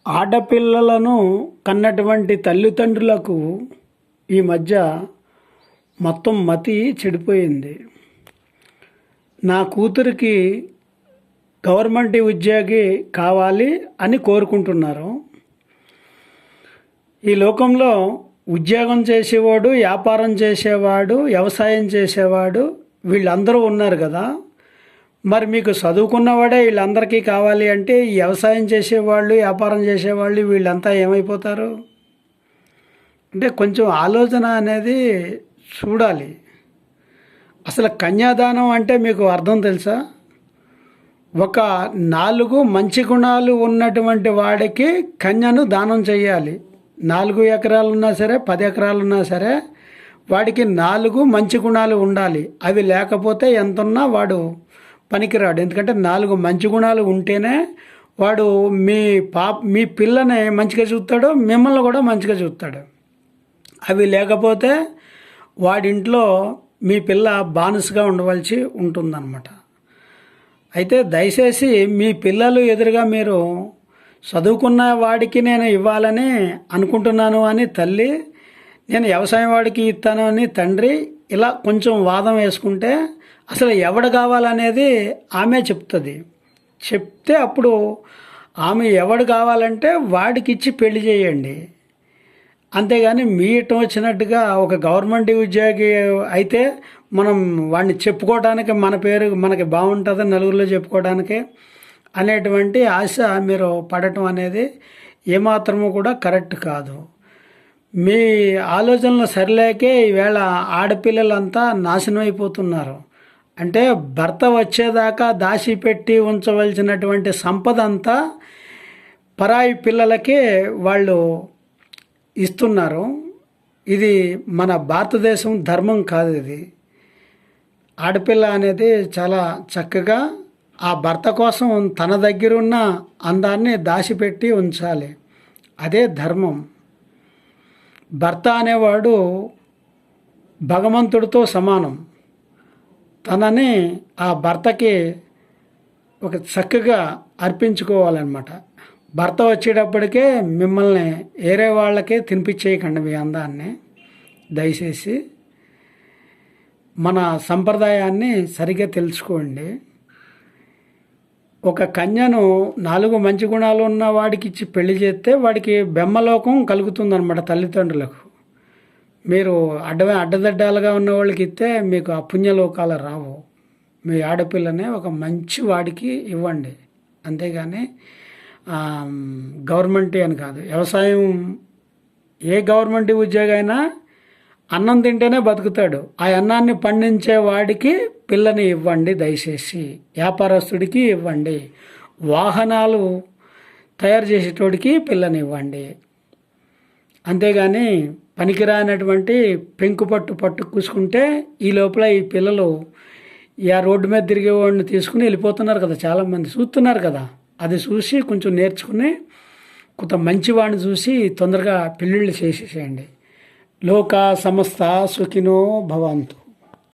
ఆడపిల్లలను కన్నటువంటి తల్లిదండ్రులకు ఈ మధ్య మొత్తం మతి చెడిపోయింది. నా కూతురికి గవర్నమెంట్ ఉద్యోగి కావాలి అని కోరుకుంటున్నారు. ఈ లోకంలో ఉద్యోగం చేసేవాడు, వ్యాపారం చేసేవాడు, వ్యవసాయం చేసేవాడు వీళ్ళందరూ ఉన్నారు కదా. మరి మీకు చదువుకున్నవాడే వీళ్ళందరికీ కావాలి అంటే ఈ వ్యవసాయం చేసేవాళ్ళు, వ్యాపారం చేసేవాళ్ళు వీళ్ళంతా ఏమైపోతారు? అంటే కొంచెం ఆలోచన అనేది చూడాలి. అసలు కన్యాదానం అంటే మీకు అర్థం తెలుసా? ఒక 4 మంచి గుణాలు ఉన్నటువంటి వాడికి కన్యను దానం చేయాలి. 4 ఎకరాలు ఉన్నా సరే, 10 ఎకరాలు ఉన్నా సరే, వాడికి 4 మంచి గుణాలు ఉండాలి. అవి లేకపోతే ఎంతున్నా వాడు పనికిరాడు. ఎందుకంటే 4 మంచి గుణాలు ఉంటేనే వాడు మీ పిల్లని మంచిగా చూస్తాడు, మిమ్మల్ని కూడా మంచిగా చూస్తాడు. అవి లేకపోతే వాడింట్లో మీ పిల్ల బానిసగా ఉండవలసి ఉంటుందన్నమాట. అయితే దయచేసి మీ పిల్లలు ఎదురుగా మీరు చదువుకున్న వాడికి నేను ఇవ్వాలని అనుకుంటున్నాను అని తల్లి, నేను వ్యవసాయం వాడికి ఇస్తాను అని తండ్రి ఇలా కొంచెం వాదం వేసుకుంటే అసలు ఎవడు కావాలనేది ఆమె చెప్తే అప్పుడు ఆమె ఎవడు కావాలంటే వాడికి ఇచ్చి పెళ్లి చేయండి. అంతేగాని మీ ఇష్టం వచ్చినట్టుగా ఒక గవర్నమెంట్ ఉద్యోగి అయితే మనం వాడిని చెప్పుకోవడానికి మన పేరు మనకి బాగుంటుంది నలుగురిలో చెప్పుకోవడానికి అనేటువంటి ఆశ మీరు పడటం అనేది ఏమాత్రము కూడా కరెక్ట్ కాదు. మీ ఆలోచనలు సరిలేకే ఈవేళ ఆడపిల్లలంతా నాశనం అయిపోతున్నారు. అంటే భర్త వచ్చేదాకా దాచిపెట్టి ఉంచవలసినటువంటి సంపద అంతా పరాయి పిల్లలకే వాళ్ళు ఇస్తున్నారు. ఇది మన భారతదేశం ధర్మం కాదు. ఇది ఆడపిల్ల అనేది చాలా చక్కగా ఆ భర్త కోసం తన దగ్గరున్న అందాన్ని దాచిపెట్టి ఉంచాలి. అదే ధర్మం. భర్త అనేవాడు భగవంతుడితో సమానం. తనని ఆ భర్తకి ఒక చక్కగా అర్పించుకోవాలన్నమాట. భర్త వచ్చేటప్పటికే మిమ్మల్ని వేరే వాళ్ళకే తినిపించేయకండి మీ అందాన్ని. దయచేసి మన సంప్రదాయాన్ని సరిగ్గా తెలుసుకోండి. ఒక కన్యను 4 మంచి గుణాలు ఉన్న వాడికి ఇచ్చి పెళ్లి చేస్తే వాడికి బెమ్మలోకం కలుగుతుందన్నమాట తల్లిదండ్రులకు. మీరు అడ్డదడ్డాలుగా ఉన్న వాళ్ళకి ఇస్తే మీకు ఆ పుణ్యలోకాలు రావు. మీ ఆడపిల్లనే ఒక మంచి వాడికి ఇవ్వండి. అంతేగాని గవర్నమెంట్ అని కాదు. వ్యవసాయం ఏ గవర్నమెంట్ ఉద్యోగి అయినా అన్నం తింటేనే బతుకుతాడు. ఆ అన్నాన్ని పండించే వాడికి పిల్లని ఇవ్వండి దయచేసి. వ్యాపారస్తుడికి ఇవ్వండి. వాహనాలు తయారు చేసేటోడికి పిల్లని ఇవ్వండి. అంతేగాని పనికిరానటువంటి పట్టు కూసుకుంటే ఈ లోపల ఈ పిల్లలు రోడ్డు మీద తిరిగేవాడిని తీసుకుని వెళ్ళిపోతున్నారు కదా. చాలామంది చూస్తున్నారు కదా. అది చూసి కొంచెం నేర్చుకుని కొంత మంచివాడిని చూసి తొందరగా పెళ్ళిళ్ళు చేసేసేయండి. లోకా సమస్త సుఖినో భవంతు.